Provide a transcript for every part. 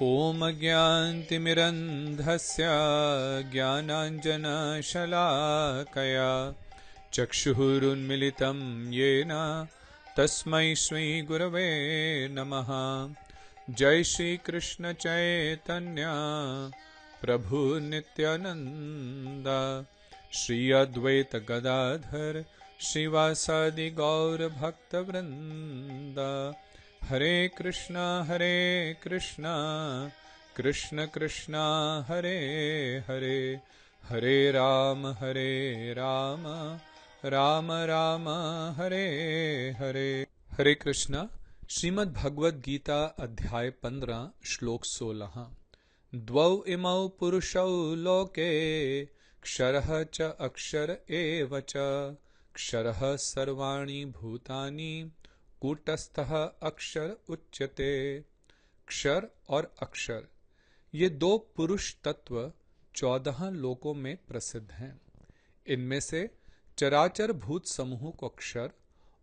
ॐ ज्ञानतिमिरन्धस्य ज्ञानाञ्जनशलाकया चक्षुरुन्मिलितं येन तस्मै श्रीगुरवे नमः। जय श्री कृष्ण चैतन्य प्रभु नित्यानंद श्री अद्वैत गदाधर श्रीवासादि गौर भक्त वृंद। हरे कृष्णा कृष्ण कृष्णा हरे हरे, हरे राम राम राम हरे हरे। हरे कृष्णा। श्रीमद् भगवद गीता अध्याय 15 श्लोक 16। द्वौ इमौ पुरुषौ लोके क्षरः च अक्षर एव च क्षरः सर्वाणि भूतानि कूटस्थः अक्षर उच्यते। क्षर और अक्षर ये दो पुरुष तत्व 14 लोकों में प्रसिद्ध हैं। इनमें से चराचर भूत समूह को अक्षर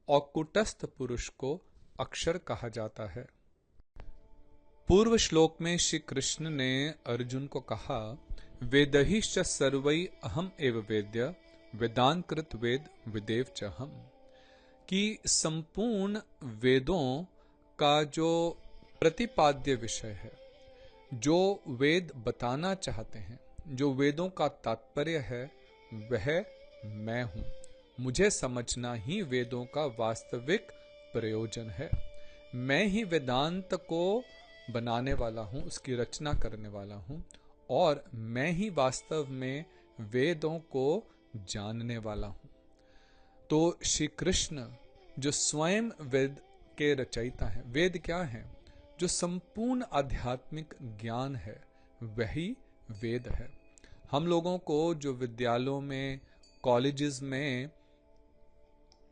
और कूटस्थ पुरुष को अक्षर कहा जाता है। पूर्व श्लोक में श्री कृष्ण ने अर्जुन को कहा, वेदहिश्च सर्वै अहम एव वेद्य वेदांकृत वेद विदेव च हम, कि संपूर्ण वेदों का जो प्रतिपाद्य विषय है, जो वेद बताना चाहते हैं, जो वेदों का तात्पर्य है, वह मैं हूं। मुझे समझना ही वेदों का वास्तविक प्रयोजन है। मैं ही वेदांत को बनाने वाला हूं, उसकी रचना करने वाला हूं, और मैं ही वास्तव में वेदों को जानने वाला हूं। तो श्री कृष्ण जो स्वयं वेद के रचयिता हैं, वेद क्या है? जो संपूर्ण आध्यात्मिक ज्ञान है, वही वेद है। हम लोगों को जो विद्यालयों में, कॉलेजेस में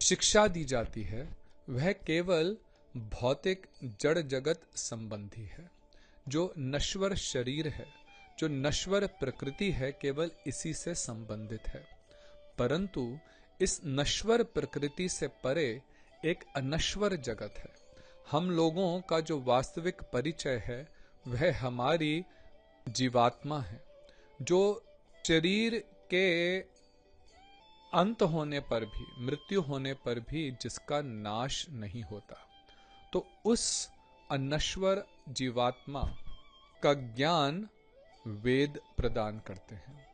शिक्षा दी जाती है, वह केवल भौतिक जड़ जगत संबंधी है। जो नश्वर शरीर है, जो नश्वर प्रकृति है, केवल इसी से संबंधित है। परंतु इस नश्वर प्रकृति से परे एक अनश्वर जगत है। हम लोगों का जो वास्तविक परिचय है, वह हमारी जीवात्मा है, जो शरीर के अंत होने पर भी, मृत्यु होने पर भी जिसका नाश नहीं होता। तो उस अनश्वर जीवात्मा का ज्ञान वेद प्रदान करते हैं।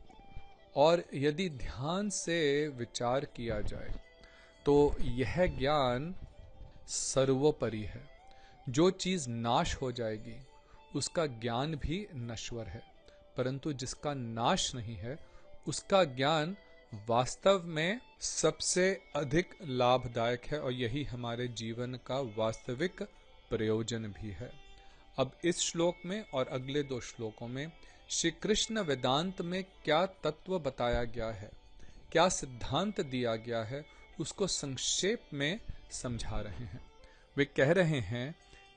और यदि ध्यान से विचार किया जाए तो यह ज्ञान सर्वोपरि है। जो चीज नाश हो जाएगी उसका ज्ञान भी नश्वर है, परंतु जिसका नाश नहीं है उसका ज्ञान वास्तव में सबसे अधिक लाभदायक है, और यही हमारे जीवन का वास्तविक प्रयोजन भी है। अब इस श्लोक में और अगले 2 श्लोकों में श्री कृष्ण वेदांत में क्या तत्व बताया गया है, क्या सिद्धांत दिया गया है, उसको संक्षेप में समझा रहे हैं। वे कह रहे हैं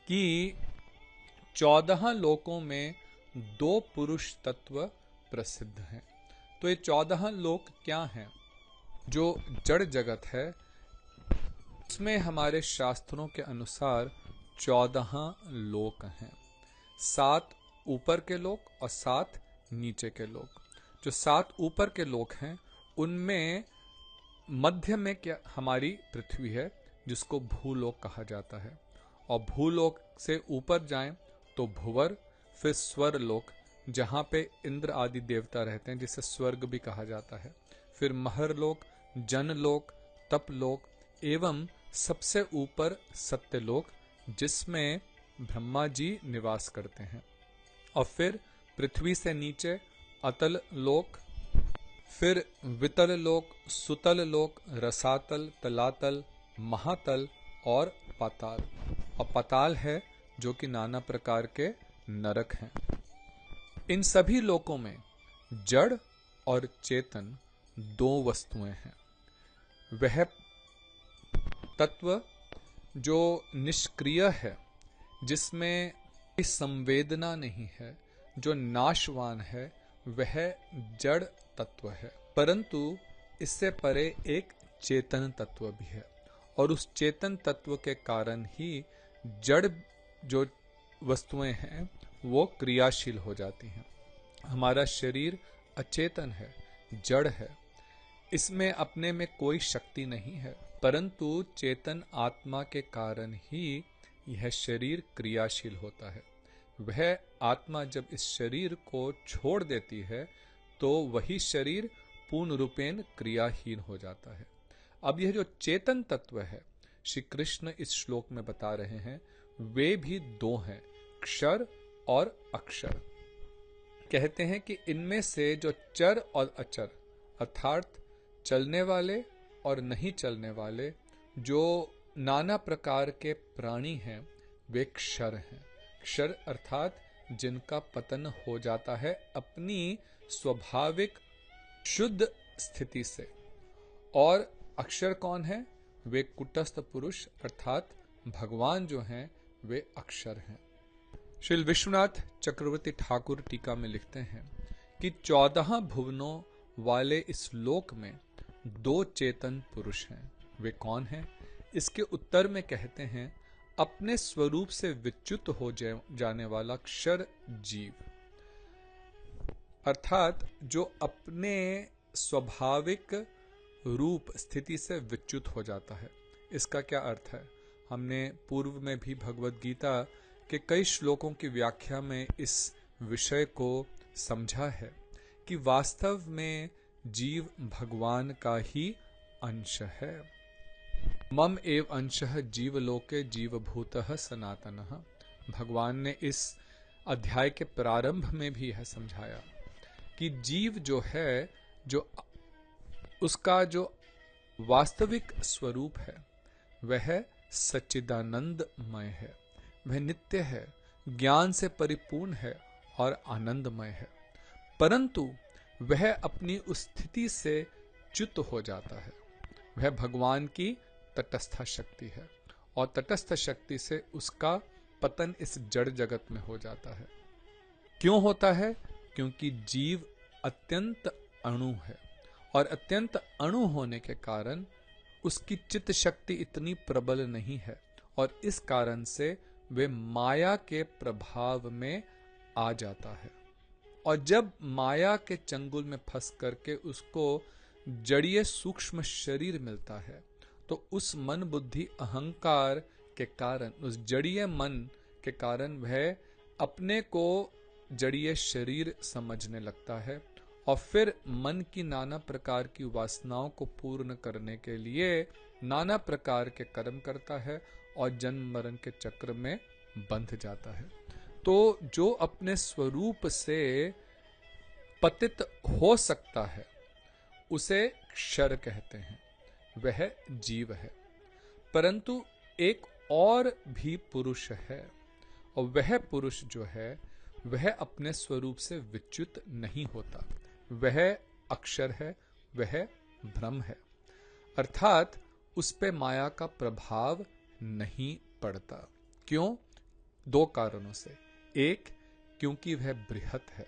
कि 14 लोकों में 2 पुरुष तत्व प्रसिद्ध हैं। तो ये 14 लोक क्या हैं? जो जड़ जगत है, उसमें हमारे शास्त्रों के अनुसार 14 लोक हैं। 7 ऊपर के लोक और 7 नीचे के लोक। जो 7 ऊपर के लोक हैं, उनमें मध्य में क्या हमारी पृथ्वी है, जिसको भूलोक कहा जाता है। और भूलोक से ऊपर जाएं तो भुवर, फिर स्वरलोक जहां पे इंद्र आदि देवता रहते हैं, जिसे स्वर्ग भी कहा जाता है, फिर महरलोक, जनलोक, तपलोक, एवं सबसे ऊपर सत्यलोक, जिसमें ब्रह्मा जी निवास करते हैं। और फिर पृथ्वी से नीचे अतल लोक, फिर वितल लोक, सुतल लोक, रसातल, तलातल, महातल और पाताल। और पाताल है जो कि नाना प्रकार के नरक हैं। इन सभी लोकों में जड़ और चेतन 2 वस्तुएं हैं। वह तत्व जो निष्क्रिय है, जिसमें संवेदना नहीं है, जो नाशवान है, वह जड़ तत्व है। परंतु इससे परे एक चेतन तत्व भी है, और उस चेतन तत्व के कारण ही जड़ जो वस्तुएं हैं वो क्रियाशील हो जाती हैं। हमारा शरीर अचेतन है, जड़ है, इसमें अपने में कोई शक्ति नहीं है, परंतु चेतन आत्मा के कारण ही यह शरीर क्रियाशील होता है। वह आत्मा जब इस शरीर को छोड़ देती है तो वही शरीर पूर्ण रूपेण क्रियाहीन हो जाता है। अब यह जो चेतन तत्व है, श्री कृष्ण इस श्लोक में बता रहे हैं, वे भी दो हैं, क्षर और अक्षर। कहते हैं कि इनमें से जो चर और अचर अर्थात चलने वाले और नहीं चलने वाले जो नाना प्रकार के प्राणी हैं, वे क्षर हैं। क्षर अर्थात जिनका पतन हो जाता है अपनी स्वाभाविक शुद्ध स्थिति से। और अक्षर कौन है? वे कुटस्थ पुरुष अर्थात भगवान जो हैं वे अक्षर हैं। श्री विश्वनाथ चक्रवर्ती ठाकुर टीका में लिखते हैं कि 14 भुवनों वाले इस लोक में दो चेतन पुरुष हैं। वे कौन हैं? इसके उत्तर में कहते हैं, अपने स्वरूप से विच्युत हो जाने वाला क्षर जीव, अर्थात जो अपने स्वाभाविक रूप स्थिति से विच्युत हो जाता है। इसका क्या अर्थ है? हमने पूर्व में भी भगवद गीता के कई श्लोकों की व्याख्या में इस विषय को समझा है कि वास्तव में जीव भगवान का ही अंश है। मम एव अंशः जीवलोके जीवभूतः सनातनः। भगवान ने इस अध्याय के प्रारंभ में भी यह समझाया कि जीव जो है, जो उसका जो वास्तविक स्वरूप है वह सच्चिदानंदमय है, वह नित्य है, ज्ञान से परिपूर्ण है और आनंदमय है, परंतु वह अपनी उस स्थिति से च्युत हो जाता है। वह भगवान की तटस्थ शक्ति है और तटस्थ शक्ति से उसका पतन इस जड़ जगत में हो जाता है। क्यों होता है? क्योंकि जीव अत्यंत अणु है और अत्यंत अणु होने के कारण उसकी चित्त शक्ति इतनी प्रबल नहीं है और इस कारण से वे माया के प्रभाव में आ जाता है। और जब माया के चंगुल में फंस करके उसको जड़ीय सूक्ष्म शरीर मिलता है तो उस मन बुद्धि अहंकार के कारण, उस जड़ीय मन के कारण वह अपने को जड़ीय शरीर समझने लगता है और फिर मन की नाना प्रकार की वासनाओं को पूर्ण करने के लिए नाना प्रकार के कर्म करता है और जन्म मरण के चक्र में बंध जाता है। तो जो अपने स्वरूप से पतित हो सकता है उसे क्षर कहते हैं, वह जीव है। परंतु एक और भी पुरुष है और वह पुरुष जो है वह अपने स्वरूप से विच्युत नहीं होता, वह अक्षर है, वह ब्रह्म है, अर्थात उस पे माया का प्रभाव नहीं पड़ता। क्यों? दो कारणों से। एक, क्योंकि वह बृहत है,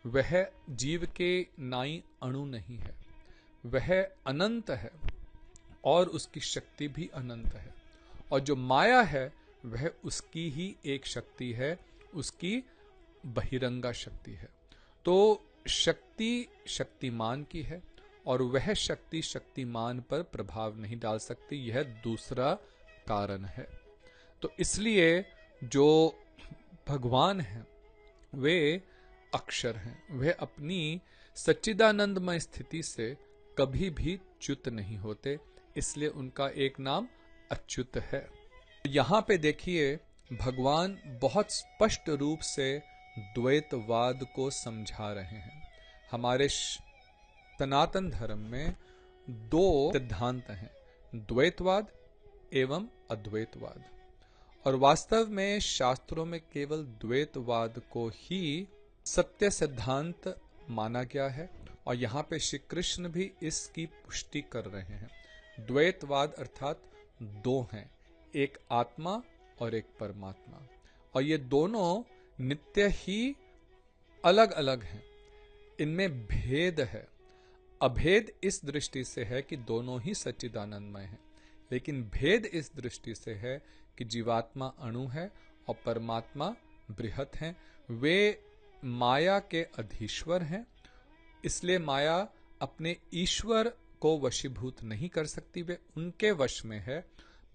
वह जीव के नाई अणु नहीं है, वह अनंत है और उसकी शक्ति भी अनंत है। और जो माया है वह उसकी ही एक शक्ति है, उसकी बहिरंगा शक्ति है। तो शक्ति शक्तिमान की है और वह शक्ति शक्तिमान पर प्रभाव नहीं डाल सकती, यह दूसरा कारण है। तो इसलिए जो भगवान हैं वे अक्षर हैं, वे अपनी सच्चिदानंदमय स्थिति से कभी भी च्युत नहीं होते, इसलिए उनका एक नाम अच्युत है। यहाँ पे देखिए भगवान बहुत स्पष्ट रूप से द्वैतवाद को समझा रहे हैं। हमारे सनातन धर्म में दो सिद्धांत हैं, द्वैतवाद एवं अद्वैतवाद। और वास्तव में शास्त्रों में केवल द्वैतवाद को ही सत्य सिद्धांत माना गया है और यहाँ पे श्री कृष्ण भी इसकी पुष्टि कर रहे हैं। द्वैतवाद अर्थात दो हैं, एक आत्मा और एक परमात्मा, और ये दोनों नित्य ही अलग अलग हैं, इनमें भेद है। अभेद इस दृष्टि से है कि दोनों ही सच्चिदानंदमय हैं, लेकिन भेद इस दृष्टि से है कि जीवात्मा अणु है और परमात्मा बृहत हैं, वे माया के अधीश्वर हैं। इसलिए माया अपने ईश्वर को वशीभूत नहीं कर सकती, वे उनके वश में है।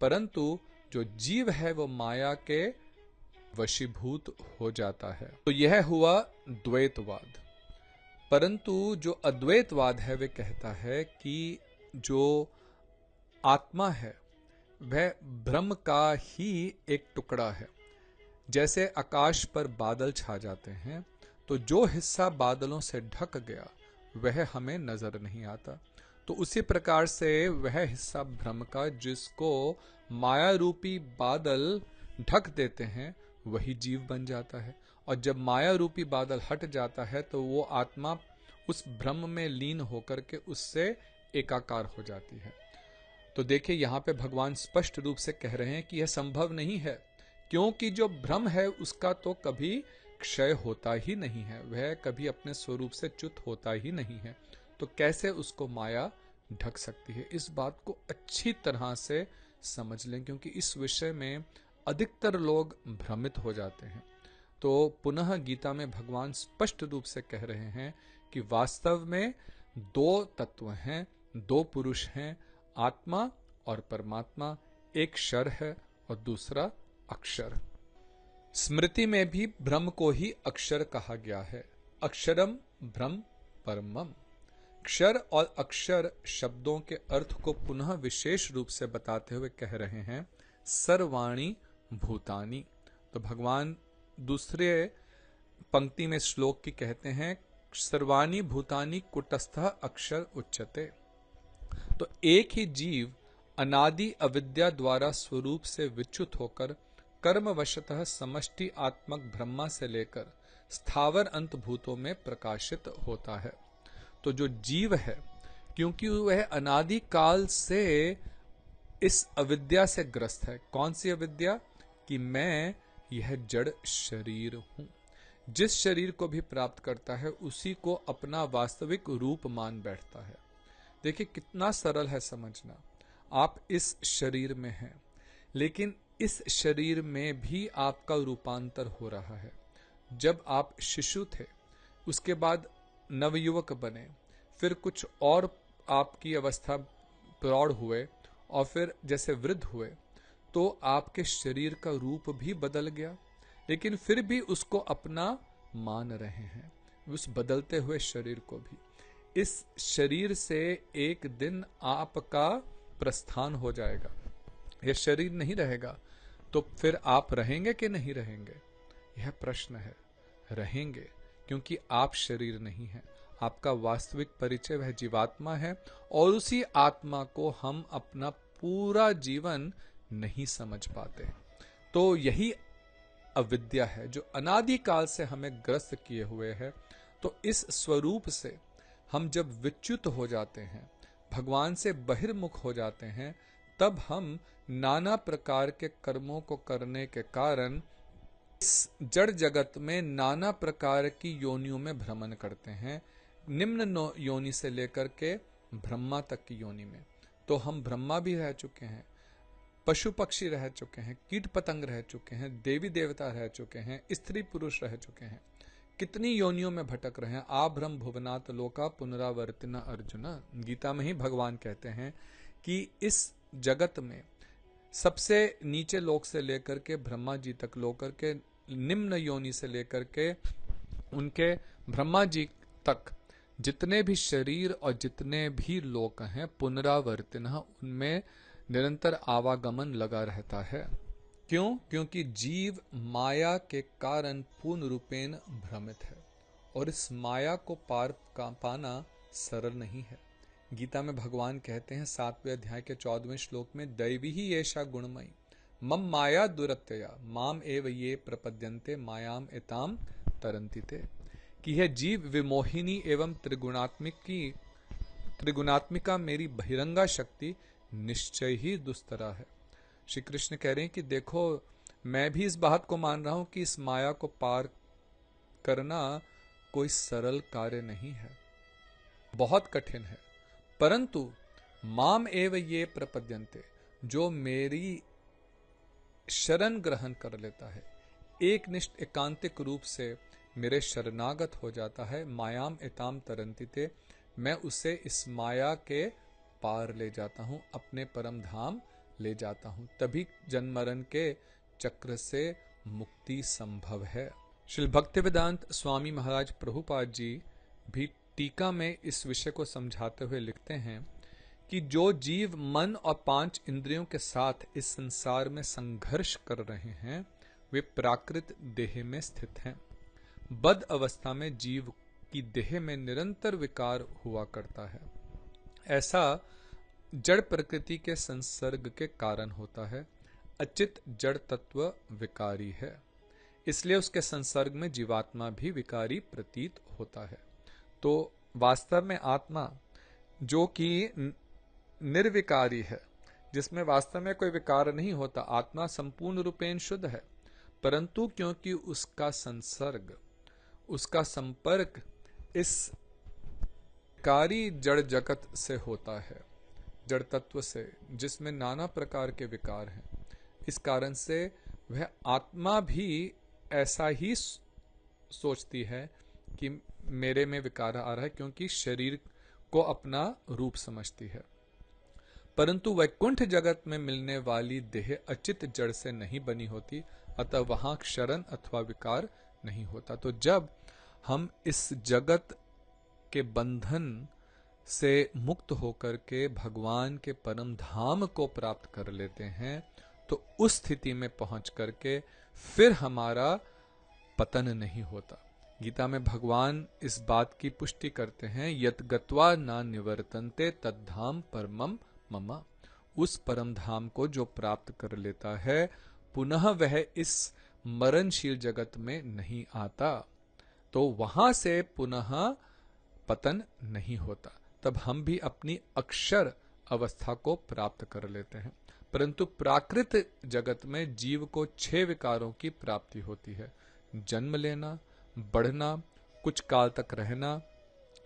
परंतु जो जीव है वो माया के वशीभूत हो जाता है। तो यह हुआ द्वैतवाद। परंतु जो अद्वैतवाद है वे कहता है कि जो आत्मा है वह ब्रह्म का ही एक टुकड़ा है। जैसे आकाश पर बादल छा जाते हैं तो जो हिस्सा बादलों से ढक गया वह हमें नजर नहीं आता, तो उसी प्रकार से वह हिस्सा ब्रह्म का जिसको माया रूपी बादल ढक देते हैं वही जीव बन जाता है। और जब माया रूपी बादल हट जाता है तो वो आत्मा उस ब्रह्म में लीन होकर के उससे एकाकार हो जाती है। तो देखिए यहाँ पे भगवान स्पष्ट रूप से कह रहे हैं कि यह संभव नहीं है, क्योंकि जो ब्रह्म है उसका तो कभी क्षय होता ही नहीं है, वह कभी अपने स्वरूप से च्युत होता ही नहीं है। तो कैसे उसको माया ढक सकती है? इस बात को अच्छी तरह से समझ लें, क्योंकि इस विषय में अधिकतर लोग भ्रमित हो जाते हैं। तो पुनः गीता में भगवान स्पष्ट रूप से कह रहे हैं कि वास्तव में दो तत्व हैं, दो पुरुष हैं, आत्मा और परमात्मा। एक क्षर है और दूसरा अक्षर। स्मृति में भी ब्रह्म को ही अक्षर कहा गया है। अक्षरम ब्रह्म परमम। क्षर और अक्षर शब्दों के अर्थ को पुनः विशेष रूप से बताते हुए कह रहे हैं सर्वाणी भूतानि। तो भगवान दूसरे पंक्ति में श्लोक की कहते हैं सर्वाणी भूतानि कुटस्थः अक्षर उच्यते। तो एक ही जीव अनादि अविद्या द्वारा स्वरूप से विच्युत होकर कर्मवशतः समष्टि आत्मक ब्रह्मा से लेकर स्थावर अंत भूतों में प्रकाशित होता है। तो जो जीव है, क्योंकि वह अनादि काल से इस अविद्या से ग्रस्त है। कौन सी अविद्या? कि मैं यह जड़ शरीर हूं। जिस शरीर को भी प्राप्त करता है उसी को अपना वास्तविक रूप मान बैठता है। देखिए कितना सरल है समझना। आप इस शरीर में हैं, लेकिन इस शरीर में भी आपका रूपांतर हो रहा है। जब आप शिशु थे, उसके बाद नवयुवक बने, फिर कुछ और आपकी अवस्था प्रौढ़ हुए और फिर जैसे वृद्ध हुए, तो आपके शरीर का रूप भी बदल गया, लेकिन फिर भी उसको अपना मान रहे हैं, उस बदलते हुए शरीर को भी। इस शरीर से एक दिन आपका प्रस्थान हो जाएगा, यह शरीर नहीं रहेगा। तो फिर आप रहेंगे कि नहीं रहेंगे? यह प्रश्न है। रहेंगे, क्योंकि आप शरीर नहीं हैं। आपका वास्तविक परिचय वह जीवात्मा है, और उसी आत्मा को हम अपना पूरा जीवन नहीं समझ पाते। तो यही अविद्या है जो अनादि काल से हमें ग्रस्त किए हुए है। तो इस स्वरूप से हम जब विच्युत हो जाते हैं, भगवान से बहिर्मुख हो जाते हैं, तब हम नाना प्रकार के कर्मों को करने के कारण इस जड़ जगत में नाना प्रकार की योनियों में भ्रमण करते हैं, निम्न योनि से लेकर के ब्रह्मा तक की योनि में। तो हम ब्रह्मा भी रह चुके हैं, पशु पक्षी रह चुके हैं, कीट पतंग रह चुके हैं, देवी देवता रह चुके हैं, स्त्री पुरुष रह चुके हैं, कितनी योनियों में भटक रहे हैं। आ ब्रह्म भुवनात् लोका पुनरावर्तिना अर्जुन। गीता में ही भगवान कहते हैं कि इस जगत में सबसे नीचे लोक से लेकर के ब्रह्मा जी तक, लोकर के निम्न योनि से लेकर के उनके ब्रह्मा जी तक जितने भी शरीर और जितने भी लोक हैं, पुनरावर्तिन, उनमें निरंतर आवागमन लगा रहता है। क्यों? क्योंकि जीव माया के कारण पूर्ण रूपेण भ्रमित है, और इस माया को पार पाना सरल नहीं है। गीता में भगवान कहते हैं 7वें अध्याय के 14वें श्लोक में, दैवी ही ऐसा गुणमयी मम माया दुरत्यया माम एव ये प्रपद्यन्ते मायाम एताम तरन्तिते। कि यह जीव विमोहिनी एवं त्रिगुणात्मिका मेरी बहिरंगा शक्ति निश्चय ही दुस्तरा है। श्री कृष्ण कह रहे हैं कि देखो, मैं भी इस बात को मान रहा हूं कि इस माया को पार करना कोई सरल कार्य नहीं है, बहुत कठिन है। परंतु माम एव ये प्रपद्यन्ते, जो मेरी शरण ग्रहण कर लेता है, एक निष्ठ एकांतिक रूप से मेरे शरणागत हो जाता है, मायाम एताम तरंतिते, मैं उसे इस माया के पार ले जाता हूँ, अपने परम धाम ले जाता हूँ। तभी जन्म मरण के चक्र से मुक्ति संभव है। श्रील भक्तिवेदांत स्वामी महाराज प्रभुपाद जी भी टीका में इस विषय को समझाते हुए लिखते हैं कि जो जीव मन और 5 इंद्रियों के साथ इस संसार में संघर्ष कर रहे हैं वे प्राकृत देह में स्थित हैं। बद्ध अवस्था में जीव की देह में निरंतर विकार हुआ करता है। ऐसा जड़ प्रकृति के संसर्ग के कारण होता है। अचित जड़ तत्व विकारी है, इसलिए उसके संसर्ग में जीवात्मा भी विकारी प्रतीत होता है। तो वास्तव में आत्मा जो कि निर्विकारी है, जिसमें वास्तव में कोई विकार नहीं होता, आत्मा संपूर्ण रूपेण शुद्ध है, परंतु क्योंकि उसका संसर्ग, उसका संपर्क इस विकारी जड़ जगत से होता है, जड़ तत्व से, जिसमें नाना प्रकार के विकार हैं, इस कारण से वह आत्मा भी ऐसा ही सोचती है कि मेरे में विकार आ रहा है, क्योंकि शरीर को अपना रूप समझती है। परंतु वैकुंठ जगत में मिलने वाली देह अचित जड़ से नहीं बनी होती, अतः वहां क्षरण अथवा विकार नहीं होता। तो जब हम इस जगत के बंधन से मुक्त होकर के भगवान के परम धाम को प्राप्त कर लेते हैं, तो उस स्थिति में पहुंच करके फिर हमारा पतन नहीं होता। गीता में भगवान इस बात की पुष्टि करते हैं, यत गत्वा ना निवर्तन्ते तद्धाम परमम मम। उस परम धाम को जो प्राप्त कर लेता है, पुनः वह इस मरणशील जगत में नहीं आता, तो वहां से पुनः पतन नहीं होता। तब हम भी अपनी अक्षर अवस्था को प्राप्त कर लेते हैं। परंतु प्राकृत जगत में जीव को 6 विकारों की प्राप्ति होती है। जन्म लेना, बढ़ना, कुछ काल तक रहना,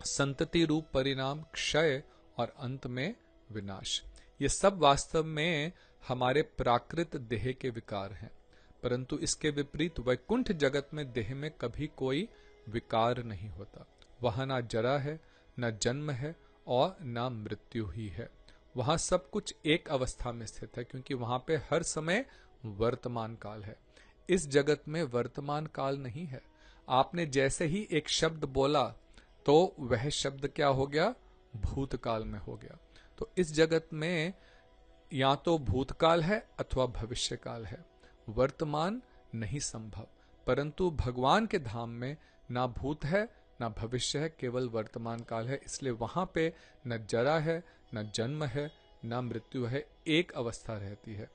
संतति रूप परिणाम, क्षय और अंत में विनाश। ये सब वास्तव में हमारे प्राकृत देह के विकार हैं। परंतु इसके विपरीत वैकुंठ जगत में देह में कभी कोई विकार नहीं होता। वहां ना जरा है, ना जन्म है और ना मृत्यु ही है। वहां सब कुछ एक अवस्था में स्थित है, क्योंकि वहां पे हर समय वर्तमान काल है। इस जगत में वर्तमान काल नहीं है। आपने जैसे ही एक शब्द बोला तो वह शब्द क्या हो गया? भूतकाल में हो गया। तो इस जगत में या तो भूतकाल है अथवा भविष्यकाल है, वर्तमान नहीं संभव। परंतु भगवान के धाम में ना भूत है ना भविष्य है, केवल वर्तमान काल है। इसलिए वहां पे न जरा है, न जन्म है, न मृत्यु है, एक अवस्था रहती है।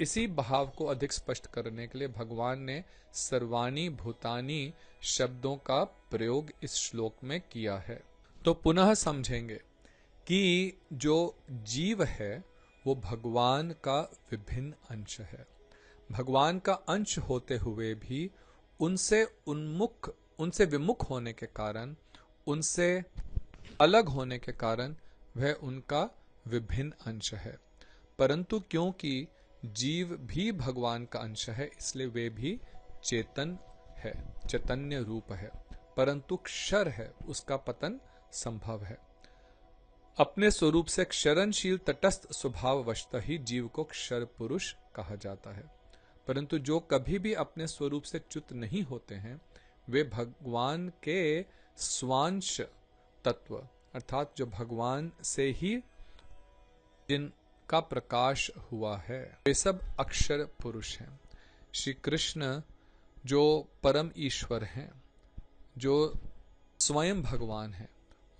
इसी भाव को अधिक स्पष्ट करने के लिए भगवान ने सर्वाणी भूतानी शब्दों का प्रयोग इस श्लोक में किया है। तो पुनः समझेंगे कि जो जीव है वो भगवान का विभिन्न अंश है। भगवान का अंश होते हुए भी उनसे विमुख होने के कारण, उनसे अलग होने के कारण वह उनका विभिन्न अंश है। परंतु क्योंकि जीव भी भगवान का अंश है, इसलिए वे भी चेतन है, चैतन्य रूप है। परंतु क्षर है, उसका पतन संभव है। अपने स्वरूप से क्षरणशील तटस्थ स्वभाव वशतः ही जीव को क्षर पुरुष कहा जाता है। परंतु जो कभी भी अपने स्वरूप से च्युत नहीं होते हैं, वे भगवान के स्वांश तत्व, अर्थात जो भगवान से ही जिनका प्रकाश हुआ है, वे सब अक्षर पुरुष हैं। श्री कृष्ण जो परम ईश्वर हैं, जो स्वयं भगवान हैं,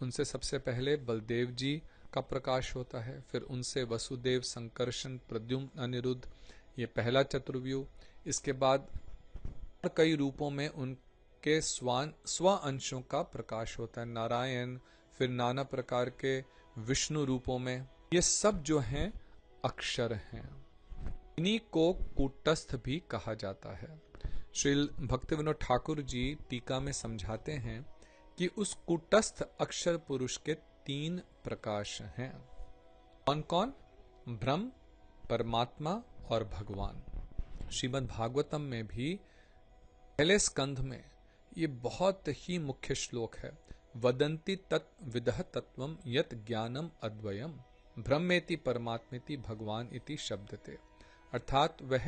उनसे सबसे पहले बलदेव जी का प्रकाश होता है, फिर उनसे वसुदेव, संकर्षण, प्रद्युम्न, अनिरुद्ध, ये पहला चतुर्व्यूह। इसके बाद कई रूपों में उनके स्व अंशों का प्रकाश होता है, नारायण, फिर नाना प्रकार के विष्णु रूपों में। ये सब जो हैं अक्षर हैं। इन्हीं को कूटस्थ भी कहा जाता है। श्री भक्तिविनोद ठाकुर जी टीका में समझाते हैं कि उस कूटस्थ अक्षर पुरुष के 3 प्रकाश हैं। कौन कौन? ब्रह्म, परमात्मा और भगवान। श्रीमद् भागवतम में भी पहले स्कंध में ये बहुत ही मुख्य श्लोक है। वदन्ति तत् विदः तत्वम यत् ज्ञानम अद्वयम ब्रह्मेति परमात्मेति भगवान इति शब्दते। अर्थात वह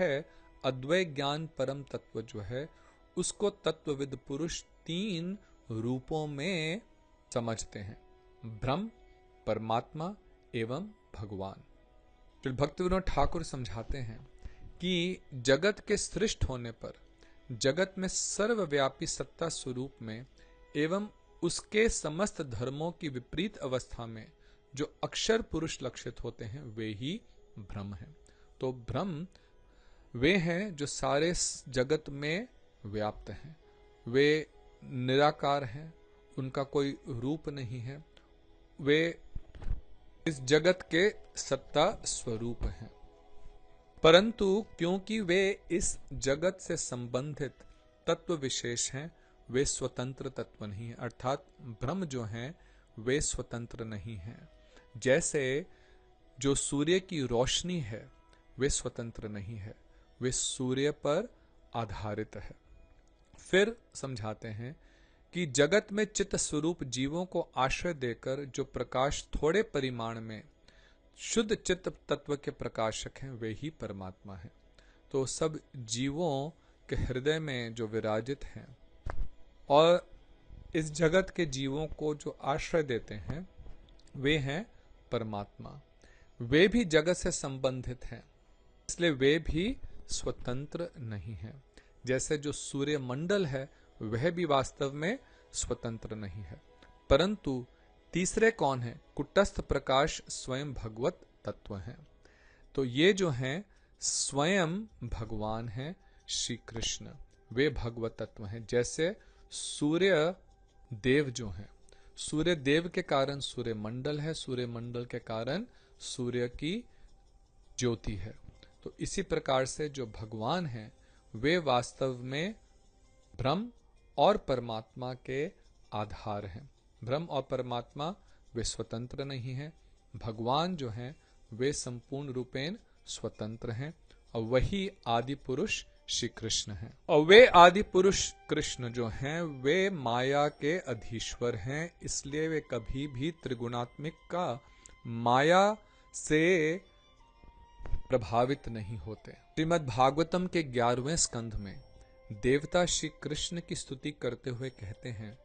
अद्वय ज्ञान परम तत्व जो है उसको तत्वविद पुरुष 3 रूपों में समझते हैं, ब्रह्म, परमात्मा एवं भगवान। तो भक्ति विनोद ठाकुर समझाते हैं कि जगत के सृष्ट होने पर जगत में सर्वव्यापी सत्ता स्वरूप में एवं उसके समस्त धर्मों की विपरीत अवस्था में जो अक्षर पुरुष लक्षित होते हैं वे ही ब्रह्म हैं। तो ब्रह्म वे हैं जो सारे जगत में व्याप्त हैं, वे निराकार हैं, उनका कोई रूप नहीं है, वे इस जगत के सत्ता स्वरूप हैं। परंतु क्योंकि वे इस जगत से संबंधित तत्व विशेष हैं, वे स्वतंत्र तत्व नहीं है। अर्थात ब्रह्म जो हैं वे स्वतंत्र नहीं हैं। जैसे जो सूर्य की रोशनी है वे स्वतंत्र नहीं है, वे सूर्य पर आधारित है। फिर समझाते हैं कि जगत में चित्त स्वरूप जीवों को आश्रय देकर जो प्रकाश थोड़े परिमाण में शुद्ध चित्त तत्व के प्रकाशक हैं वे ही परमात्मा हैं। तो सब जीवों के हृदय में जो विराजित हैं और इस जगत के जीवों को जो आश्रय देते हैं वे हैं परमात्मा। वे भी जगत से संबंधित हैं, इसलिए वे भी स्वतंत्र नहीं हैं। जैसे जो सूर्य मंडल है वह भी वास्तव में स्वतंत्र नहीं है। परंतु तीसरे कौन है? कुटस्थ प्रकाश स्वयं भगवत तत्व हैं। तो ये जो हैं स्वयं भगवान हैं श्री कृष्ण, वे भगवत तत्व हैं। जैसे सूर्य देव जो हैं, सूर्य देव के कारण सूर्य मंडल है, सूर्य मंडल के कारण सूर्य की ज्योति है। तो इसी प्रकार से जो भगवान हैं वे वास्तव में ब्रह्म और परमात्मा के आधार हैं। ब्रह्म और परमात्मा वे स्वतंत्र नहीं हैं। भगवान जो हैं वे संपूर्ण रूपेण स्वतंत्र हैं और वही आदि पुरुष श्री कृष्ण हैं। और वे आदि पुरुष कृष्ण जो हैं वे माया के अधीश्वर हैं, इसलिए वे कभी भी त्रिगुणात्मिक का माया से प्रभावित नहीं होते। श्रीमद् भागवतम के 11वें स्कंध में देवता श्री कृष्ण की स्तुति करते हुए कहते हैं,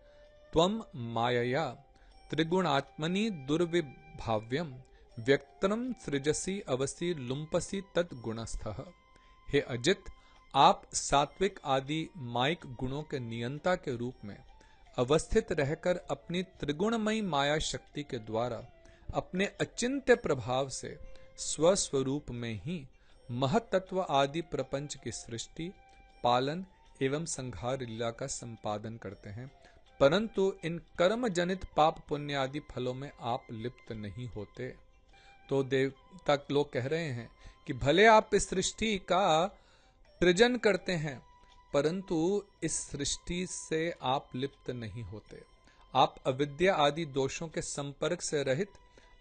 त्वम मायया त्रिगुणात्मनि दुर्विभाव्यम व्यक्तरम सृजसी अवसी लुम्पसी तद्गुणस्थः। हे अजित, आप सात्विक आदि माइक गुणों के नियंता के रूप में अवस्थित रहकर अपनी त्रिगुणमयी माया शक्ति के द्वारा अपने अचिंत्य प्रभाव से स्वस्वरूप में ही महत्त्व आदि प्रपंच की सृष्टि, पालन एवं संहार लीला का संपादन करते हैं। परंतु इन कर्म जनित पाप पुण्य आदि फलों में आप लिप्त नहीं होते। तो देवता लोग कह रहे हैं कि भले आप इस सृष्टि का सृजन करते हैं परंतु इस सृष्टि से आप लिप्त नहीं होते। आप अविद्या आदि दोषों के संपर्क से रहित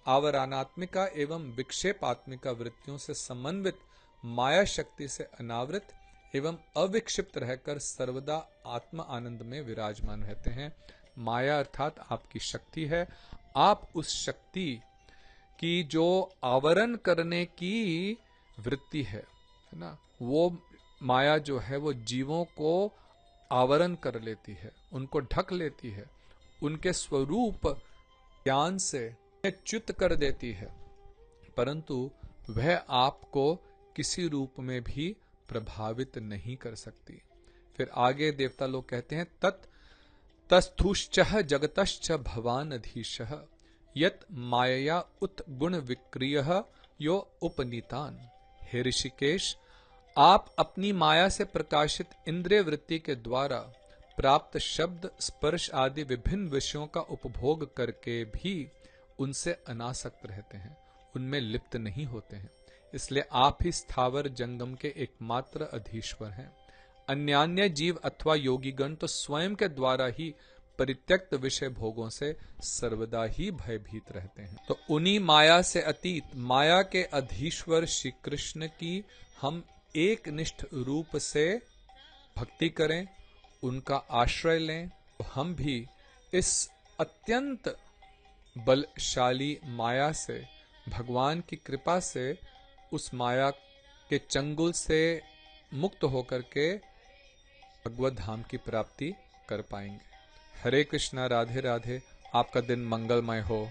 आवरणात्मिका एवं विक्षेपात्मिका वृत्तियों से समन्वित माया शक्ति से अनावृत एवं अविक्षिप्त रहकर सर्वदा आत्म आनंद में विराजमान रहते हैं। माया अर्थात आपकी शक्ति है। आप उस शक्ति की जो आवरण करने की वृत्ति है ना, वो माया जो है वो जीवों को आवरण कर लेती है, उनको ढक लेती है, उनके स्वरूप ज्ञान से च्युत कर देती है, परंतु वह आपको किसी रूप में भी प्रभावित नहीं कर सकती। फिर आगे देवता लोग कहते हैं, तत् तस्थुश्चः जगतश्च भवानधीशः यत् मायया उत गुण विक्रियः यो उपनीतान। हे ऋषिकेश, आप अपनी माया से प्रकाशित इंद्रिय वृत्ति के द्वारा प्राप्त शब्द, स्पर्श आदि विभिन्न विषयों का उपभोग करके भी उनसे अनासक्त रहते हैं, उनमें लिप्त नहीं होते हैं। इसलिए आप ही स्थावर जंगम के एकमात्र अधीश्वर हैं। अन्यान्य जीव अथवा योगीगण तो स्वयं के द्वारा ही परित्यक्त विषय भोगों से सर्वदा ही भयभीत रहते हैं। तो उन्हीं माया से अतीत माया के अधीश्वर श्री कृष्ण की हम एक निष्ठ रूप से भक्ति करें, उनका आश्रय लें तो हम भी इस अत्यंत बलशाली माया से, भगवान की कृपा से, उस माया के चंगुल से मुक्त होकर के भगवत धाम की प्राप्ति कर पाएंगे। हरे कृष्णा, राधे राधे। आपका दिन मंगलमय हो।